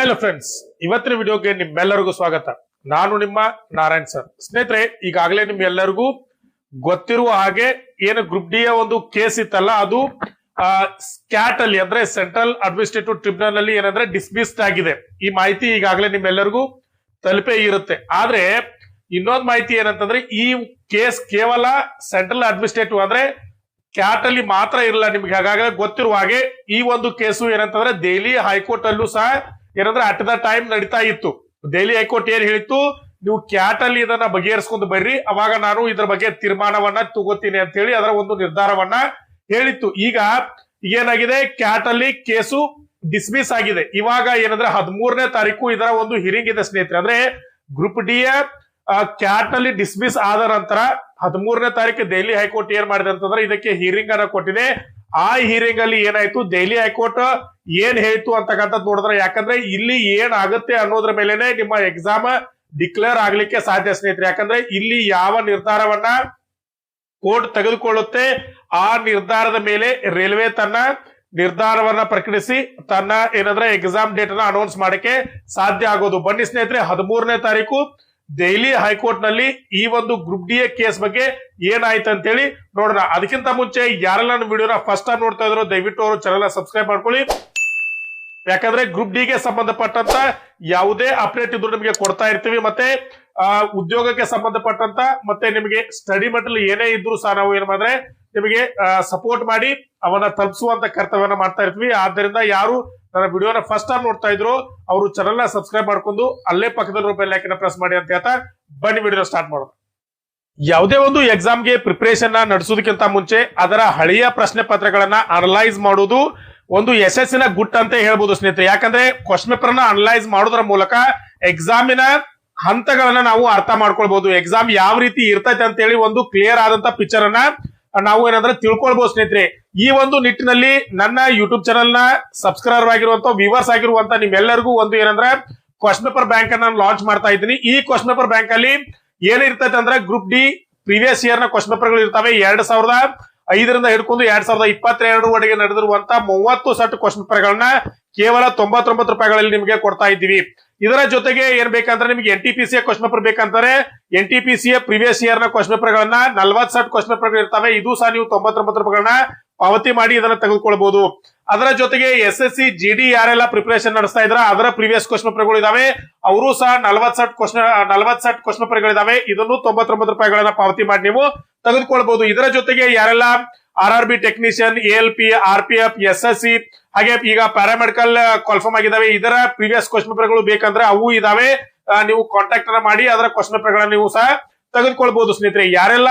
Hello friends, ಇವತ್ತಿನ ವಿಡಿಯೋಗೆ ನಿಮ್ಮೆಲ್ಲರಿಗೂ ಸ್ವಾಗತ. ನಾನು ನಿಮ್ಮ ನಾರಾಯಣ್ ಸರ್. ಸ್ನೇಹಿತರೆ, ಈಗಾಗಲೇ ನಿಮ್ಗೆಲ್ಲರಿಗೂ ಗೊತ್ತಿರುವ ಹಾಗೆ ಏನು ಗ್ರೂಪ್ ಡಿ ಒಂದು ಕೇಸ್ ಇತ್ತಲ್ಲ, ಅದು ಸ್ಕ್ಯಾಟ್ ಅಲ್ಲಿ ಅಂದ್ರೆ ಸೆಂಟ್ರಲ್ ಅಡ್ಮಿನಿಸ್ಟ್ರೇಟಿವ್ ಟ್ರಿಬ್ಯುನಲ್ ಅಲ್ಲಿ ಏನಂದ್ರೆ ಡಿಸ್ಮಿಸ್ಡ್ ಆಗಿದೆ. ಈ ಮಾಹಿತಿ ಈಗಾಗಲೇ ನಿಮ್ಮೆಲ್ಲರಿಗೂ ತಲುಪೇ ಇರುತ್ತೆ. ಆದ್ರೆ ಇನ್ನೊಂದು ಮಾಹಿತಿ ಏನಂತಂದ್ರೆ, ಈ ಕೇಸ್ ಕೇವಲ ಸೆಂಟ್ರಲ್ ಅಡ್ಮಿನಿಸ್ಟ್ರೇಟಿವ್ ಅಂದ್ರೆ ಕ್ಯಾಟ್ ಅಲ್ಲಿ ಮಾತ್ರ ಇರಲ್ಲ. ನಿಮ್ಗೆ ಹಾಗಾಗಲೇ ಗೊತ್ತಿರುವ ಹಾಗೆ ಈ ಒಂದು ಕೇಸು ಏನಂತಂದ್ರೆ ದೆಹಲಿ ಹೈಕೋರ್ಟ್ ಅಲ್ಲೂ ಸಹ ಏನಂದ್ರೆ ಅಟ್ ದ ಟೈಮ್ ನಡೀತಾ ಇತ್ತು. ದೆಹಲಿ ಹೈಕೋರ್ಟ್ ಏನ್ ಹೇಳಿತ್ತು, ನೀವು ಕ್ಯಾಟ್ ಅಲ್ಲಿ ಇದನ್ನ ಬಗೆಹರಿಸ್ಕೊಂಡು ಬರ್ರಿ, ಅವಾಗ ನಾನು ಇದ್ರ ಬಗ್ಗೆ ತೀರ್ಮಾನವನ್ನ ತಗೋತೀನಿ ಅಂತ ಹೇಳಿ ಅದರ ಒಂದು ನಿರ್ಧಾರವನ್ನ ಹೇಳಿತ್ತು. ಈಗ ಏನಾಗಿದೆ, ಕ್ಯಾಟ್ ಅಲ್ಲಿ ಕೇಸು ಡಿಸ್ಮಿಸ್ ಆಗಿದೆ. ಇವಾಗ ಏನಂದ್ರೆ 13ನೇ ತಾರೀಕು ಇದರ ಒಂದು ಹಿರಿಂಗ್ ಇದೆ ಸ್ನೇಹಿತರೆ. ಅಂದ್ರೆ ಗ್ರೂಪ್ ಡಿ ಕ್ಯಾಟ್ ನಲ್ಲಿ ಡಿಸ್ಮಿಸ್ ಆದ ನಂತರ 13ನೇ ತಾರೀಕು ದೆಹಲಿ ಹೈಕೋರ್ಟ್ ಏನ್ ಮಾಡಿದೆ ಅಂತಂದ್ರೆ ಇದಕ್ಕೆ ಹಿಯರಿಂಗ್ ಅನ್ನ ಕೊಟ್ಟಿದೆ. ಆ ಹಿಯರಿಂಗ್ ಅಲ್ಲಿ ಏನಾಯ್ತು, ದೆಹಲಿ ಹೈಕೋರ್ಟ್ ಏನ್ ಹೇಳ್ತು ಅಂತಕ್ಕಂಥದ್ದು ನೋಡಿದ್ರೆ, ಯಾಕಂದ್ರೆ ಇಲ್ಲಿ ಏನ್ ಆಗುತ್ತೆ ಅನ್ನೋದ್ರ ಮೇಲೆನೆ ನಿಮ್ಮ ಎಕ್ಸಾಮ್ ಡಿಕ್ಲೇರ್ ಆಗ್ಲಿಕ್ಕೆ ಸಾಧ್ಯ ಸ್ನೇಹಿತರೆ. ಯಾಕಂದ್ರೆ ಇಲ್ಲಿ ಯಾವ ನಿರ್ಧಾರವನ್ನ ಕೋರ್ಟ್ ತೆಗೆದುಕೊಳ್ಳುತ್ತೆ ಆ ನಿರ್ಧಾರದ ಮೇಲೆ ರೈಲ್ವೆ ತನ್ನ ನಿರ್ಧಾರವನ್ನ ಪ್ರಕಟಿಸಿ ತನ್ನ ಏನಂದ್ರೆ ಎಕ್ಸಾಮ್ ಡೇಟ್ ಅನ್ನ ಅನೌನ್ಸ್ ಮಾಡಕ್ಕೆ ಸಾಧ್ಯ ಆಗೋದು. ಬನ್ನಿ ಸ್ನೇಹಿತರೆ, 13ನೇ ತಾರೀಕು ದೆಹಲಿ ಹೈಕೋರ್ಟ್ ನಲ್ಲಿ ಈ ಒಂದು ಗ್ರೂಪ್ ಡಿ ಕೇಸ್ ಬಗ್ಗೆ ಏನಾಯ್ತು ಅಂತ ಹೇಳಿ ನೋಡೋಣ. ಅದಕ್ಕಿಂತ ಮುಂಚೆ ಯಾರೆಲ್ಲ ನನ್ನ ವಿಡಿಯೋನ ಫಸ್ಟ್ ಟೈಮ್ ನೋಡ್ತಾ ಇದ್ರು ದಯವಿಟ್ಟು ಅವರು ಚಾನೆಲ್ ಸಬ್ಸ್ಕ್ರೈಬ್ ಮಾಡ್ಕೊಳ್ಳಿ. ಯಾಕಂದ್ರೆ ಗ್ರೂಪ್ ಡಿ ಗೆ ಸಂಬಂಧಪಟ್ಟಂತ ಯಾವುದೇ ಅಪ್ಡೇಟ್ ಇದ್ರು ನಿಮಗೆ ಕೊಡ್ತಾ ಇರ್ತೀವಿ. ಮತ್ತೆ ಉದ್ಯೋಗಕ್ಕೆ ಸಂಬಂಧಪಟ್ಟಂತ ಮತ್ತೆ ನಿಮಗೆ ಸ್ಟಡಿ ಮೆಟೀರಿಯಲ್ ಏನೇ ಇದ್ರು ಸಹ ನಾವು ಏನ್ ಮಾಡಿದ್ರೆ ನಿಮಗೆ ಸಪೋರ್ಟ್ ಮಾಡಿ ಅವನ್ನ ತಲುಪಿಸುವಂತ ಕರ್ತವ್ಯನ ಮಾಡ್ತಾ ಇರ್ತೀವಿ. ಆದ್ದರಿಂದ ಯಾರು ನನ್ನ ವಿಡಿಯೋನ ಫಸ್ಟ್ ಟೈಮ್ ನೋಡ್ತಾ ಇದ್ರು ಅವರು ಚಾನೆಲ್ ನ ಸಬ್ಸ್ಕ್ರೈಬ್ ಮಾಡ್ಕೊಂಡು ಅಲ್ಲೇ ಪಕ್ಕದಲ್ಲಿ ಬೆಲ್ ಐಕಾನ್ ಪ್ರೆಸ್ ಮಾಡಿ ಅಂತ ಹೇಳ್ತಾ ಬನ್ನಿ ವಿಡಿಯೋ ಸ್ಟಾರ್ಟ್ ಮಾಡೋದು. ಯಾವುದೇ ಒಂದು ಎಕ್ಸಾಮ್ಗೆ ಪ್ರಿಪರೇಷನ್ ನಡೆಸೋದಕ್ಕಿಂತ ಮುಂಚೆ ಅದರ ಹಳೆಯ ಪ್ರಶ್ನೆ ಪತ್ರಗಳನ್ನ ಅನಲೈಸ್ ಮಾಡುವುದು ಒಂದು ಯಶಸ್ಸಿನ ಗುಟ್ ಅಂತ ಹೇಳ್ಬೋದು ಸ್ನೇಹಿತರೆ. ಯಾಕಂದ್ರೆ ಕ್ವಶನ್ ಪೇಪರ್ ನ ಅನಲೈಸ್ ಮಾಡೋದ್ರ ಮೂಲಕ ಎಕ್ಸಾಮಿನ ಹಂತಗಳನ್ನ ನಾವು ಅರ್ಥ ಮಾಡ್ಕೊಳ್ಬಹುದು. ಎಕ್ಸಾಮ್ ಯಾವ ರೀತಿ ಇರ್ತೈತೆ ಅಂತ ಹೇಳಿ ಒಂದು ಕ್ಲಿಯರ್ ಆದಂತ ಪಿಕ್ಚರ್ ಅನ್ನ ನಾವು ಏನಂದ್ರೆ ತಿಳ್ಕೊಳ್ಬಹುದು ಸ್ನೇಹಿತರೆ. ಈ ಒಂದು ನಿಟ್ಟಿನಲ್ಲಿ ನನ್ನ ಯೂಟ್ಯೂಬ್ ಚಾನೆಲ್ ನ ಸಬ್ಸ್ಕ್ರೈಬರ್ ಆಗಿರುವಂತ ವ್ಯೂವರ್ಸ್ ಆಗಿರುವಂತ ನಿಮ್ಮೆಲ್ಲರಿಗೂ ಒಂದು ಏನಂದ್ರೆ ಕ್ವಶನ್ ಪೇಪರ್ ಬ್ಯಾಂಕ್ ಅನ್ನ ಲಾಂಚ್ ಮಾಡ್ತಾ ಇದ್ದೀನಿ. ಈ ಕ್ವಶನ್ ಪೇಪರ್ ಬ್ಯಾಂಕ್ ಅಲ್ಲಿ ಏನಿರ್ತೈತೆ ಅಂದ್ರೆ ಗ್ರೂಪ್ ಡಿ ಪ್ರೀವಿಯಸ್ ಇಯರ್ ನ ಕ್ವಶನ್ ಪೇಪರ್ ಗಳು ಇರ್ತವೆ. 2005ರಿಂದ ಹಿಡ್ಕೊಂಡು 2022 ನಡೆದಿರುವಂತ 30 ಸೆಟ್ ಕ್ವಶನ್ ಪೇಪರ್ ಗಳನ್ನ ಕೇವಲ 99 ರೂಪಾಯಿಗಳಲ್ಲಿ ನಿಮಗೆ ಕೊಡ್ತಾ ಇದ್ದೀವಿ. ಇದರ ಜೊತೆಗೆ ಏನ್ ಬೇಕಂದ್ರೆ ನಿಮಗೆ NTPC ಕ್ವಶನ್ ಪೇಪರ್ ಬೇಕಂತಾರೆ NTPC ಪ್ರೀವಿಯಸ್ ಇಯರ್ ನ ಕ್ವಶನ್ ಪೇಪರ್ ಗಳನ್ನ 40 ಸೆಟ್ ಕ್ವಶನ್ ಪೇಪರ್ ಇರ್ತವೆ. ಇದು ಸಹ ನೀವು 99 ರೂಪಾಯಿಗಳನ್ನ ಪಾವತಿ ಮಾಡಿ ಇದನ್ನ ತೆಗೆದುಕೊಳ್ಬಹುದು. ಅದರ ಜೊತೆಗೆ SSC GD ಯಾರೆಲ್ಲ ಪ್ರಿಪರೇಷನ್ ನಡೆಸ್ತಾ ಇದ್ರ ಅದರ ಪ್ರೀವಿಯಸ್ ಕ್ವಶನ್ ಪೇಪರ್ ಗಳು ಇದಾವೆ. ಅವರು ಸಹ 40 ಸೆಟ್ ಕ್ವಶನ್ ಪೇಪರ್ ಗಳಿದಾವೆ. ಇದನ್ನು 99 ರೂಪಾಯಿಗಳನ್ನ ಪಾವತಿ ಮಾಡಿ ನೀವು ತೆಗೆದುಕೊಳ್ಬಹುದು. ಇದರ ಜೊತೆಗೆ ಯಾರೆಲ್ಲ RRB technician, ALP, RPF, SSC ಹಾಗೆ ಈಗ ಪ್ಯಾರಾಮೆಡಿಕಲ್ ಕಾಲ್ಫಾರ್ಮ್ ಆಗಿದಾವೆ, ಇದರ ಪ್ರೀವಿಯಸ್ ಕ್ವಶನ್ ಪೇಪರ್ ಗಳು ಬೇಕಂದ್ರೆ ಅವು ಇದಾವೆ. ನೀವು ಕಾಂಟ್ಯಾಕ್ಟ್ ಅನ್ನ ಮಾಡಿ ಅದರ ಕ್ವಶನ್ ಪೇಪರ್ ಗಳನ್ನ ನೀವು ಸಹ ತೆಗೆದುಕೊಳ್ಬಹುದು ಸ್ನೇಹಿತರೆ. ಯಾರೆಲ್ಲ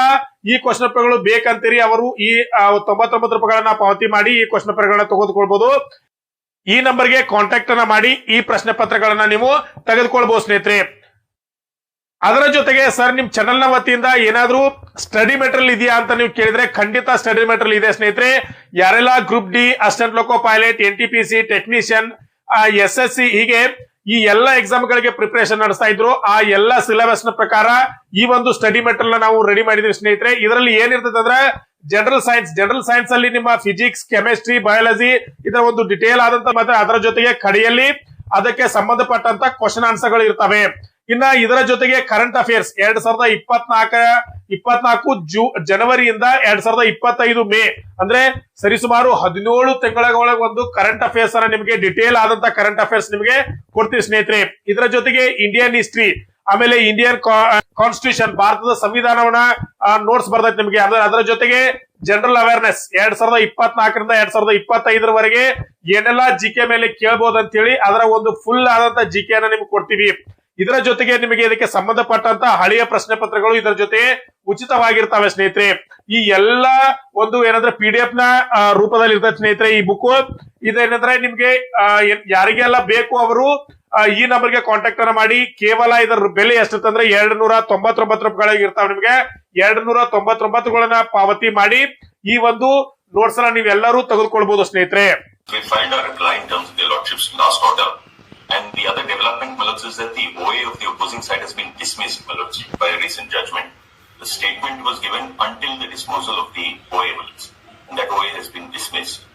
ಈ ಕ್ವಶನ್ ಪೇಪರ್ ಗಳು ಬೇಕಂತೀರಿ ಅವರು ಈ 99 ರೂಪಾಯಿಗಳನ್ನ ಪಾವತಿ ಮಾಡಿ ಈ ಕ್ವಶನ್ ಪೇಪರ್ ಗಳನ್ನ ತೆಗೆದುಕೊಳ್ಬಹುದು. ಈ ನಂಬರ್ಗೆ ಕಾಂಟ್ಯಾಕ್ಟ್ ಅನ್ನ ಮಾಡಿ ಈ ಪ್ರಶ್ನೆ ಪತ್ರಗಳನ್ನ ನೀವು ತೆಗೆದುಕೊಳ್ಬಹುದು ಸ್ನೇಹಿತರೆ. ಅದರ ಜೊತೆಗೆ ಸರ್ ನಿಮ್ ಚಾನೆಲ್ ನ ವತಿಯಿಂದ ಏನಾದ್ರೂ ಸ್ಟಡಿ ಮೆಟೀರಿಯಲ್ ಇದೆಯಾ ಅಂತ ನೀವು ಕೇಳಿದ್ರೆ ಖಂಡಿತ ಸ್ಟಡಿ ಮೆಟೀರಿಯಲ್ ಇದೆ ಸ್ನೇಹಿತರೆ. ಯಾರೆಲ್ಲ ಗ್ರೂಪ್ ಡಿ, ಅಸಿಸ್ಟೆಂಟ್ ಲೋಕೋ ಪೈಲಟ್, NTPC ಟೆಕ್ನಿಷಿಯನ್, SSC ಹೀಗೆ ಈ ಎಲ್ಲ ಎಕ್ಸಾಮ್ ಗಳಿಗೆ ಪ್ರಿಪರೇಷನ್ ನಡೆಸ್ತಾ ಇದ್ರು ಆ ಎಲ್ಲ ಸಿಲೆಬಸ್ ನ ಪ್ರಕಾರ ಈ ಒಂದು ಸ್ಟಡಿ ಮೆಟೀರಿಯಲ್ ನಾವು ರೆಡಿ ಮಾಡಿದ್ವಿ ಸ್ನೇಹಿತರೆ. ಇದರಲ್ಲಿ ಏನಿರ್ತದೆ ಅಂದ್ರೆ ಜನರಲ್ ಸೈನ್ಸ್ ಅಲ್ಲಿ ನಿಮ್ಮ ಫಿಸಿಕ್ಸ್, ಕೆಮಿಸ್ಟ್ರಿ, ಬಯಾಲಜಿ ಇದರ ಒಂದು ಡಿಟೇಲ್ ಆದಂತ ಮತ್ತೆ ಅದರ ಜೊತೆಗೆ ಕಡೆಯಲ್ಲಿ ಅದಕ್ಕೆ ಸಂಬಂಧಪಟ್ಟಂತ ಕ್ವಶನ್ ಆನ್ಸರ್ ಗಳು ಇರ್ತವೆ. ಇನ್ನ ಇದರ ಜೊತೆಗೆ ಕರೆಂಟ್ ಅಫೇರ್ಸ್ 2024 ಜನವರಿಯಿಂದ 2025 ಮೇ ಅಂದ್ರೆ ಸರಿಸುಮಾರು 17 ತಿಂಗಳ ಒಂದು ಕರೆಂಟ್ ಅಫೇರ್ಸ್ ಅನ್ನ ನಿಮಗೆ ಡಿಟೇಲ್ ಆದಂತ ಕರೆಂಟ್ ಅಫೇರ್ಸ್ ನಿಮಗೆ ಕೊಡ್ತೀವಿ ಸ್ನೇಹಿತರೆ. ಇದರ ಜೊತೆಗೆ ಇಂಡಿಯನ್ ಹಿಸ್ಟ್ರಿ, ಆಮೇಲೆ ಇಂಡಿಯನ್ ಕಾನ್ಸ್ಟಿಟ್ಯೂಷನ್ ಭಾರತದ ಸಂವಿಧಾನವನ್ನ ನೋಟ್ಸ್ ಬರ್ತೈತೆ ನಿಮಗೆ. ಅದರ ಜೊತೆಗೆ ಜನರಲ್ ಅವೇರ್ನೆಸ್ 2024ರಿಂದ 2025 ಏನೆಲ್ಲ ಜಿಕೆ ಮೇಲೆ ಕೇಳಬಹುದು ಅಂತ ಹೇಳಿ ಅದರ ಒಂದು ಫುಲ್ ಆದಂತ ಜಿಕೆ ಅನ್ನ ನಿಮ್ಗೆ ಕೊಡ್ತೀವಿ. ಇದರ ಜೊತೆಗೆ ನಿಮಗೆ ಇದಕ್ಕೆ ಸಂಬಂಧಪಟ್ಟಂತ ಹಳೆಯ ಪ್ರಶ್ನೆ ಪತ್ರಗಳು ಇದರ ಜೊತೆ ಉಚಿತವಾಗಿರ್ತವೆ ಸ್ನೇಹಿತರೆ. ಈ ಎಲ್ಲ ಒಂದು ಏನಂದ್ರೆ PDF ನ ರೂಪದಲ್ಲಿ ಇರ್ತದೆ ಸ್ನೇಹಿತರೆ ಈ ಬುಕ್. ಇದೇನಂದ್ರೆ ನಿಮ್ಗೆ ಯಾರಿಗೆಲ್ಲ ಬೇಕು ಅವರು ಈ ನಂಬರ್ಗೆ ಕಾಂಟ್ಯಾಕ್ಟ್ ಅನ್ನ ಮಾಡಿ. ಕೇವಲ ಇದರ ಬೆಲೆ ಎಷ್ಟಿರ್ತಂದ್ರೆ 299 ರೂಪಾಯಿಗಳಿಗೆ ಇರ್ತಾವೆ. ನಿಮಗೆ 299ಗಳನ್ನ ಪಾವತಿ ಮಾಡಿ ಈ ಒಂದು ನೋಟ್ಸ್ ಅನ್ನ ನೀವೆಲ್ಲರೂ ತೆಗೆದುಕೊಳ್ಬಹುದು ಸ್ನೇಹಿತರೆ. And the other development, Maloj, is that the OA of the opposing side has been dismissed, Maloj, by a recent judgment. The statement was given until the disposal of the OA, Maloj, and that OA has been dismissed.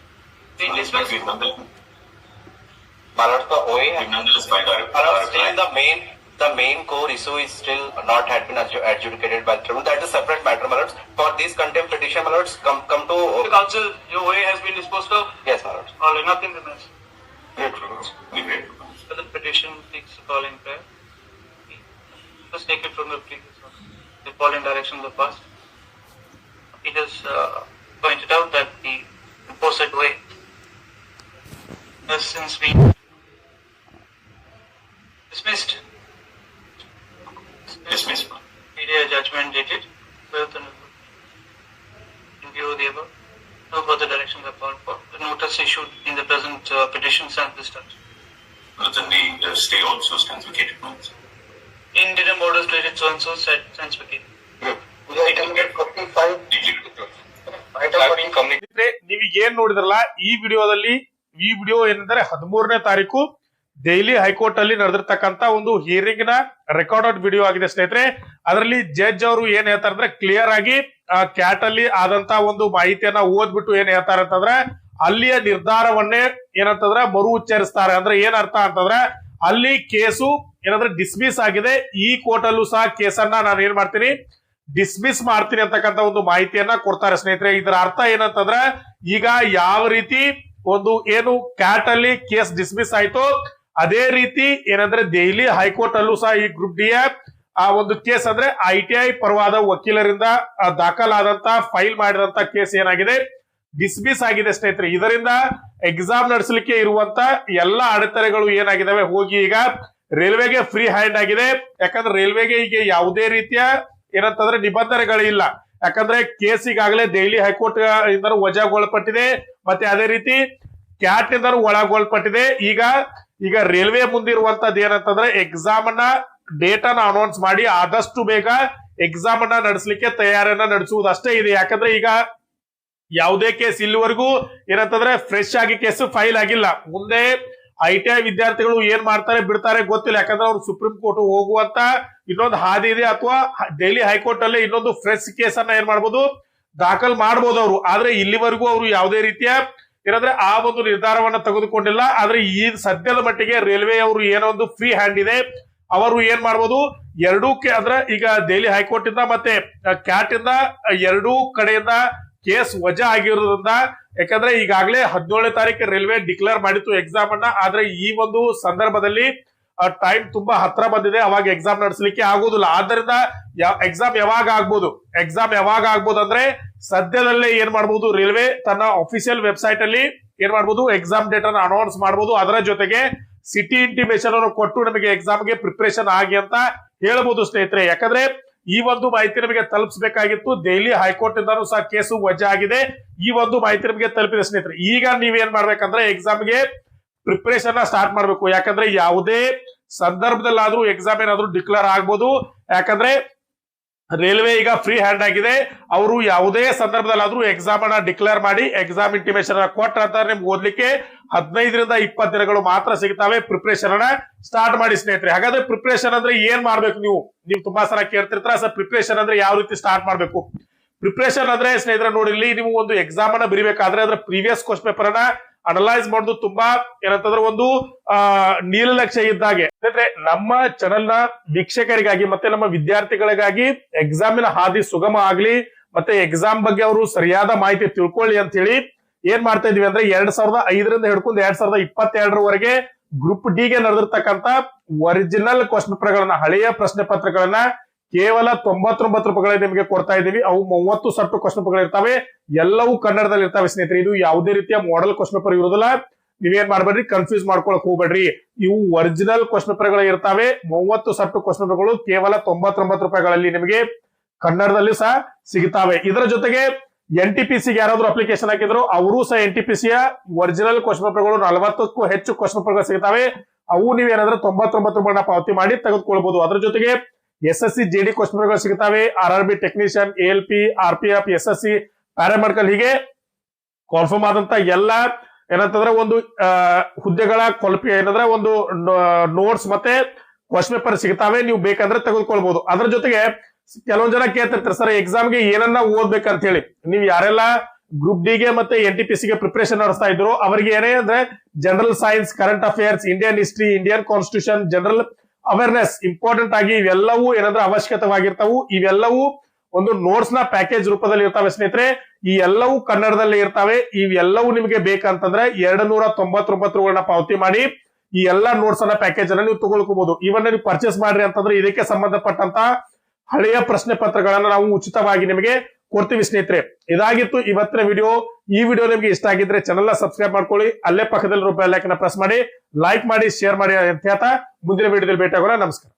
Malad, the OA We've nonetheless filed our Malad, reply. still the main core issue is still not had been adjudicated by the tribunal. That is a separate matter, Malad. For this contempt petition, Malad, come to The council, your OA has been disposed of. yes, Malad. All nothing remains. We wait. So the petition takes the following prayer. Just take it from the previous one. The following direction of the past. It is pointed out that the reposed OA has since been dismissed. Dismiss. Media judgment dated 12th and in view of the above, no further directions are called for. The notice issued in the present petition stands discharged. Then the stay also stands vacated. No? Interim orders dated so and so stands vacated. ನೀವು ಏನ್ ನೋಡಿದ್ರಲ್ಲ ಈ video ಏನಂದ್ರೆ 13ನೇ ತಾರೀಕು Delhi high court ಅಲ್ಲಿ ನಡೆದಿರ್ತಕ್ಕಂತ ಒಂದು hearing ನ recorded video ಆಗಿದೆ ಸ್ನೇಹಿತರೆ. ಅದರಲ್ಲಿ ಜಡ್ಜ್ ಅವರು ಏನ್ ಹೇಳ್ತಾರೆ ಅಂದ್ರೆ ಕ್ಲಿಯರ್ ಆಗಿ ಕ್ಯಾಟ್ ಅಲ್ಲಿ ಆದಂತ ಒಂದು ಮಾಹಿತಿಯನ್ನ ಓದ್ಬಿಟ್ಟು ಏನ್ ಹೇಳ್ತಾರೆ ಅಂತಂದ್ರೆ ಅಲ್ಲಿಯ ನಿರ್ಧಾರವನ್ನೇ ಏನಂತಂದ್ರೆ ಮರು ಉಚ್ಚರಿಸ್ತಾರೆ. ಅಂದ್ರೆ ಏನ್ ಅರ್ಥ ಅಂತಂದ್ರೆ ಅಲ್ಲಿ ಕೇಸು ಏನಂದ್ರೆ ಡಿಸ್ಮಿಸ್ ಆಗಿದೆ, ಈ ಕೋರ್ಟ್ ಅಲ್ಲೂ ಸಹ ಕೇಸನ್ನ ನಾನು ಏನ್ ಮಾಡ್ತೀನಿ ಡಿಸ್ಮಿಸ್ ಮಾಡ್ತೀನಿ ಅಂತಕ್ಕಂಥ ಒಂದು ಮಾಹಿತಿಯನ್ನ ಕೊಡ್ತಾರೆ ಸ್ನೇಹಿತರೆ. ಇದರ ಅರ್ಥ ಏನಂತಂದ್ರೆ ಈಗ ಯಾವ ರೀತಿ ಒಂದು ಏನು ಕ್ಯಾಟ್ ಅಲ್ಲಿ ಕೇಸ್ ಡಿಸ್ಮಿಸ್ ಆಯ್ತು ಅದೇ ರೀತಿ ಏನಂದ್ರೆ ದೆಹಲಿ ಹೈಕೋರ್ಟ್ ಅಲ್ಲೂ ಸಹ ಈ ಗ್ರೂಪ್ ಡಿ ಆ ಒಂದು ಕೇಸ್ ಅಂದ್ರೆ ITI ಪರವಾದ ವಕೀಲರಿಂದ ದಾಖಲಾದಂತ ಫೈಲ್ ಮಾಡಿದಂತ ಕೇಸ್ ಏನಾಗಿದೆ ಡಿಸ್ಮಿಸ್ ಆಗಿದೆ ಸ್ನೇಹಿತರೆ. ಇದರಿಂದ ಎಕ್ಸಾಮ್ ನಡೆಸಲಿಕ್ಕೆ ಇರುವಂತ ಎಲ್ಲಾ ಅಡೆತಡೆಗಳು ಏನಾಗಿದಾವೆ ಹೋಗಿ ಈಗ ರೈಲ್ವೆಗೆ ಫ್ರೀ ಹ್ಯಾಂಡ್ ಆಗಿದೆ. ಯಾಕಂದ್ರೆ ರೈಲ್ವೆಗೆ ಈಗ ಯಾವುದೇ ರೀತಿಯ ಏನಂತಂದ್ರೆ ನಿಬಂಧನೆಗಳಿಲ್ಲ. ಯಾಕಂದ್ರೆ ಕೇಸ್ ಈಗಾಗಲೇ ದೆಹಲಿ ಹೈಕೋರ್ಟ್ ಇಂದ ವಜಾಗೊಳಪಟ್ಟಿದೆ, ಮತ್ತೆ ಅದೇ ರೀತಿ ಕ್ಯಾಟ್ ಇಂದ ಒಳಗೊಳಪಟ್ಟಿದೆ. ಈಗ ರೈಲ್ವೆ ಮುಂದಿರುವಂತದ್ದು ಏನಂತಂದ್ರೆ ಎಕ್ಸಾಮ್ ಅನ್ನ ಡೇಟ್ ಅನ್ನ ಅನೌನ್ಸ್ ಮಾಡಿ ಆದಷ್ಟು ಬೇಗ ಎಕ್ಸಾಮ್ ಅನ್ನ ನಡೆಸಲಿಕ್ಕೆ ತಯಾರನ್ನ ನಡೆಸುವುದು ಅಷ್ಟೇ ಇದೆ. ಯಾಕಂದ್ರೆ ಈಗ ಯಾವುದೇ ಕೇಸ್ ಇಲ್ಲಿವರೆಗೂ ಏನಂತಂದ್ರೆ ಫ್ರೆಶ್ ಆಗಿ ಕೇಸ್ ಫೈಲ್ ಆಗಿಲ್ಲ. ಮುಂದೆ ITI ವಿದ್ಯಾರ್ಥಿಗಳು ಏನ್ ಮಾಡ್ತಾರೆ ಬಿಡ್ತಾರೆ ಗೊತ್ತಿಲ್ಲ. ಯಾಕಂದ್ರೆ ಅವ್ರು ಸುಪ್ರೀಂ ಕೋರ್ಟ್ ಹೋಗುವಂತ ಇನ್ನೊಂದು ಹಾದಿ ಇದೆ, ಅಥವಾ ದೆಹಲಿ ಹೈಕೋರ್ಟ್ ಅಲ್ಲಿ ಇನ್ನೊಂದು ಫ್ರೆಶ್ ಕೇಸ್ ಅನ್ನ ಏನ್ ಮಾಡ್ಬೋದು ದಾಖಲ್ ಮಾಡ್ಬೋದು ಅವರು. ಆದ್ರೆ ಇಲ್ಲಿವರೆಗೂ ಅವರು ಯಾವುದೇ ರೀತಿಯ ಏನಂದ್ರೆ ಆ ಒಂದು ನಿರ್ಧಾರವನ್ನ ತೆಗೆದುಕೊಂಡಿಲ್ಲ. ಆದ್ರೆ ಈ ಸದ್ಯದ ಮಟ್ಟಿಗೆ ರೈಲ್ವೆ ಅವರು ಏನೋ ಒಂದು ಫ್ರೀ ಹ್ಯಾಂಡ್ ಇದೆ, ಅವರು ಏನ್ ಮಾಡ್ಬೋದು ಎರಡೂ ಅಂದ್ರೆ ಈಗ ದೆಹಲಿ ಹೈಕೋರ್ಟ್ ಇಂದ ಮತ್ತೆ ಕ್ಯಾಟ್ ಇಂದ ಎರಡೂ ಕಡೆಯಿಂದ ಕೇಸ್ ವಜಾ ಆಗಿರೋದ್ರಿಂದ, ಯಾಕಂದ್ರೆ ಈಗಾಗಲೇ 17ನೇ ತಾರೀಕು ರೈಲ್ವೆ ಡಿಕ್ಲೇರ್ ಮಾಡಿತ್ತು ಎಕ್ಸಾಮ್ ಅನ್ನ. ಆದ್ರೆ ಈ ಒಂದು ಸಂದರ್ಭದಲ್ಲಿ ಟೈಮ್ ತುಂಬಾ ಹತ್ರ ಬಂದಿದೆ, ಅವಾಗ ಎಕ್ಸಾಮ್ ನಡೆಸಲಿಕ್ಕೆ ಆಗುದಿಲ್ಲ. ಆದ್ದರಿಂದ ಎಕ್ಸಾಮ್ ಯಾವಾಗ ಆಗ್ಬೋದು ಅಂದ್ರೆ ಸದ್ಯದಲ್ಲೇ ಏನ್ ಮಾಡ್ಬೋದು ರೈಲ್ವೆ ತನ್ನ ಅಫಿಷಿಯಲ್ ವೆಬ್ಸೈಟ್ ಅಲ್ಲಿ ಏನ್ ಮಾಡ್ಬೋದು ಎಕ್ಸಾಮ್ ಡೇಟ್ ಅನ್ನು ಅನೌನ್ಸ್ ಮಾಡಬಹುದು. ಅದರ ಜೊತೆಗೆ ಸಿಟಿ ಇಂಟಿಮೇಷನ್ ಅನ್ನು ಕೊಟ್ಟು ನಮಗೆ ಎಕ್ಸಾಮ್ಗೆ ಪ್ರಿಪರೇಷನ್ ಆಗಿ ಅಂತ ಹೇಳ್ಬೋದು ಸ್ನೇಹಿತರೆ. ಯಾಕಂದ್ರೆ ಈ ಒಂದು ಮಾಹಿತಿ ನಮಗೆ ತಲುಪಿಸಬೇಕಾಗಿತ್ತು. ದೆಹಲಿ ಹೈಕೋರ್ಟ್ ಇಂದನೂ ಸಹ ಕೇಸು ವಜಾ ಆಗಿದೆ, ಈ ಒಂದು ಮಾಹಿತಿ ನಮಗೆ ತಲುಪಿದೆ ಸ್ನೇಹಿತರೆ. ಈಗ ನೀವೇನ್ ಮಾಡ್ಬೇಕಂದ್ರೆ ಎಕ್ಸಾಮ್ಗೆ ಪ್ರಿಪರೇಷನ್ ಸ್ಟಾರ್ಟ್ ಮಾಡ್ಬೇಕು. ಯಾಕಂದ್ರೆ ಯಾವುದೇ ಸಂದರ್ಭದಲ್ಲಾದ್ರೂ ಎಕ್ಸಾಮ್ ಏನಾದ್ರೂ ಡಿಕ್ಲೇರ್ ಆಗ್ಬೋದು. ಯಾಕಂದ್ರೆ ರೈಲ್ವೆ ಈಗ ಫ್ರೀ ಹ್ಯಾಂಡ್ ಆಗಿದೆ, ಅವರು ಯಾವುದೇ ಸಂದರ್ಭದಲ್ಲಾದ್ರೂ ಎಕ್ಸಾಮ್ ಅನ್ನ ಡಿಕ್ಲೇರ್ ಮಾಡಿ ಎಕ್ಸಾಮ್ ಇಂಟಿಮೇಷನ್ ಕೊಟ್ರ ಅಂತ ನಿಮ್ಗೆ ಓದ್ಲಿಕ್ಕೆ 15ರಿಂದ 20 ದಿನಗಳು ಮಾತ್ರ ಸಿಗ್ತಾವೆ. ಪ್ರಿಪರೇಷನ್ ಅನ್ನ ಸ್ಟಾರ್ಟ್ ಮಾಡಿ ಸ್ನೇಹಿತರೆ. ಹಾಗಾದ್ರೆ ಪ್ರಿಪರೇಷನ್ ಅಂದ್ರೆ ಏನ್ ಮಾಡ್ಬೇಕು ನೀವು ತುಂಬಾ ಸಲ ಕೇಳ್ತಿರ್ತಾರ ಸರ್ ಪ್ರಿಪರೇಷನ್ ಅಂದ್ರೆ ಯಾವ ರೀತಿ ಸ್ಟಾರ್ಟ್ ಮಾಡ್ಬೇಕು. ಪ್ರಿಪರೇಷನ್ ಅಂದ್ರೆ ಸ್ನೇಹಿತರೆ ನೋಡಿರ್ಲಿ, ನೀವು ಒಂದು ಎಕ್ಸಾಮ್ ಅನ್ನ ಬರಿಬೇಕಾದ್ರೆ ಅದರ ಪ್ರೀವಿಯಸ್ ಕ್ವಶನ್ ಪೇಪರ್ ಅನ್ನ ಅನಲೈಸ್ ಮಾಡೋದು ತುಂಬಾ ಏನಂತಂದ್ರೆ ಒಂದು ನಿರ್ಲಕ್ಷ್ಯ ಇದ್ದಾಗೆ. ಅಂದ್ರೆ ನಮ್ಮ ಚಾನೆಲ್ ನ ವೀಕ್ಷಕರಿಗಾಗಿ ಮತ್ತೆ ನಮ್ಮ ವಿದ್ಯಾರ್ಥಿಗಳಿಗಾಗಿ ಎಕ್ಸಾಮಿನ ಹಾದಿ ಸುಗಮ ಆಗ್ಲಿ, ಮತ್ತೆ ಎಕ್ಸಾಮ್ ಬಗ್ಗೆ ಅವರು ಸರಿಯಾದ ಮಾಹಿತಿ ತಿಳ್ಕೊಳ್ಳಿ ಅಂತ ಹೇಳಿ ಏನ್ ಮಾಡ್ತಾ ಇದೀವಿ ಅಂದ್ರೆ 2005ರಿಂದ ಹಿಡ್ಕೊಂಡು 2022ರವರೆಗೆ ಗ್ರೂಪ್ ಡಿ ಗೆ ನಡೆದಿರ್ತಕ್ಕಂತ ಒರಿಜಿನಲ್ ಕ್ವಶನ್ ಪೇಪರ್ ಗಳನ್ನ, ಹಳೆಯ ಪ್ರಶ್ನೆ ಪತ್ರಗಳನ್ನ ಕೇವಲ 99 ರೂಪಾಯಿಗಳಿಗೆ ನಿಮಗೆ ಕೊಡ್ತಾ ಇದೀವಿ. ಅವು 30 ಸೆಟ್ ಕ್ವಶನ್ ಪೇಪರ್ ಇರ್ತವೆ, ಎಲ್ಲವೂ ಕನ್ನಡದಲ್ಲಿ ಇರ್ತವೆ ಸ್ನೇಹಿತರೆ. ಇದು ಯಾವುದೇ ರೀತಿಯ ಮಾಡೆಲ್ ಕ್ವಶನ್ ಪೇಪರ್ ಇರೋದಿಲ್ಲ, ನೀವೇನ್ ಮಾಡ್ಬೇಡ್ರಿ ಕನ್ಫ್ಯೂಸ್ ಮಾಡ್ಕೊಳಕ್ ಹೋಗ್ಬೇಡ್ರಿ. ಇವು ಒರಿಜಿನಲ್ ಕ್ವಶನ್ ಪೇಪರ್ ಗಳು ಇರ್ತವೆ. 30 ಸೆಟ್ ಕ್ವಶನ್ ಪೇಪರ್ ಗಳು ಕೇವಲ 99 ರೂಪಾಯಿಗಳಲ್ಲಿ ನಿಮಗೆ ಕನ್ನಡದಲ್ಲಿ ಸಹ ಸಿಗ್ತಾವೆ. ಇದರ ಜೊತೆಗೆ NTPC ಯಾರಾದ್ರೂ ಅಪ್ಲಿಕೇಶನ್ ಹಾಕಿದ್ರು ಅವರು ಸಹ NTPC ಯ ಒರಿಜಿನಲ್ ಕ್ವಶನ್ ಪೇಪರ್ ಗಳು 40ಕ್ಕೂ ಹೆಚ್ಚು ಕ್ವಶನ್ ಪೇಪರ್ ಗಳು ಸಿಗ್ತಾವೆ. ಅವು ನೀವೇನಾದ್ರೂ 99 ರೂಪಾಯಿನ ಪಾವತಿ ಮಾಡಿ ತೆಗೆದುಕೊಳ್ಬಹುದು. ಅದ್ರ ಜೊತೆಗೆ SSC JD ಕ್ವಶನ್ ಪೇಪರ್ ಗಳು ಸಿಗ್ತಾವೆ. RRB technician, ALP, RPF, SSC, paramedical, ಹೀಗೆ ಕಾನ್ಫರ್ಮ್ ಆದಂತ ಎಲ್ಲ ಏನಂತಂದ್ರೆ ಒಂದು ಹುದ್ದೆಗಳ ಏನಂದ್ರೆ ಒಂದು ನೋಟ್ಸ್ ಮತ್ತೆ ಕ್ವಶನ್ ಪೇಪರ್ ಸಿಗ್ತಾವೆ. ನೀವು ಬೇಕಂದ್ರೆ ತೆಗೆದುಕೊಳ್ಬಹುದು. ಅದ್ರ ಜೊತೆಗೆ ಕೆಲವೊಂದ್ ಜನ ಕೇಳ್ತಿರ್ತಾರೆ ಸರ್ ಎಕ್ಸಾಮ್ಗೆ ಏನನ್ನ ಓದ್ಬೇಕಂತ ಹೇಳಿ. ನೀವು ಯಾರೆಲ್ಲ ಗ್ರೂಪ್ ಡಿ ಗೆ ಮತ್ತೆ NTPC ಗೆ ಪ್ರಿಪರೇಷನ್ ನಡೆಸ್ತಾ ಇದ್ರು ಅವರಿಗೆ ಏನೇ ಅಂದ್ರೆ general science, current affairs, Indian history, Indian constitution, general awareness important ಆಗಿ ಇವೆಲ್ಲವೂ ಏನಂದ್ರೆ ಅವಶ್ಯಕವಾಗಿರ್ತಾವು. ಇವೆಲ್ಲವೂ ಒಂದು ನೋಟ್ಸ್ ನ ಪ್ಯಾಕೇಜ್ ರೂಪದಲ್ಲಿ ಇರ್ತಾವೆ ಸ್ನೇಹಿತರೆ. ಈ ಎಲ್ಲವೂ ಕನ್ನಡದಲ್ಲಿ ಇರ್ತಾವೆ. ಇವೆಲ್ಲವೂ ನಿಮಗೆ ಬೇಕಂತಂದ್ರೆ 299 ರೂಗಳನ್ನ ಪಾವತಿ ಮಾಡಿ ಈ ಎಲ್ಲಾ ನೋಟ್ಸ್ ಅನ್ನ ಪ್ಯಾಕೇಜ್ ಅನ್ನ ನೀವು ತಗೊಳ್ಕೋಬಹುದು. ಇವನ್ನ ನೀವು ಪರ್ಚೇಸ್ ಮಾಡ್ರಿ ಅಂತಂದ್ರೆ ಇದಕ್ಕೆ ಸಂಬಂಧಪಟ್ಟಂತ ಹಳೆಯ ಪ್ರಶ್ನೆ ಪತ್ರಗಳನ್ನ ನಾವು ಉಚಿತವಾಗಿ ನಿಮಗೆ ಕೊಡ್ತೀವಿ ಸ್ನೇಹಿತರೆ. ಇದಾಗಿತ್ತು ಇವತ್ತಿನ ವಿಡಿಯೋ. ಈ ವಿಡಿಯೋ ನಿಮಗೆ ಇಷ್ಟ ಆಗಿದ್ರೆ ಚಾನೆಲ್ ನ ಸಬ್ಸ್ಕ್ರೈಬ್ ಮಾಡ್ಕೊಳ್ಳಿ. ಅಲ್ಲೇ ಪಕ್ಕದಲ್ಲಿರೋ ಬೆಲ್ ಐಕಾನ್ ಪ್ರೆಸ್ ಮಾಡಿ, ಲೈಕ್ ಮಾಡಿ, ಶೇರ್ ಮಾಡಿ ಅಂತ ಹೇಳ್ತಾ ಮುಂದಿನ ವಿಡಿಯೋದಲ್ಲಿ ಭೇಟಿ ಆಗೋಣ. ನಮಸ್ಕಾರ.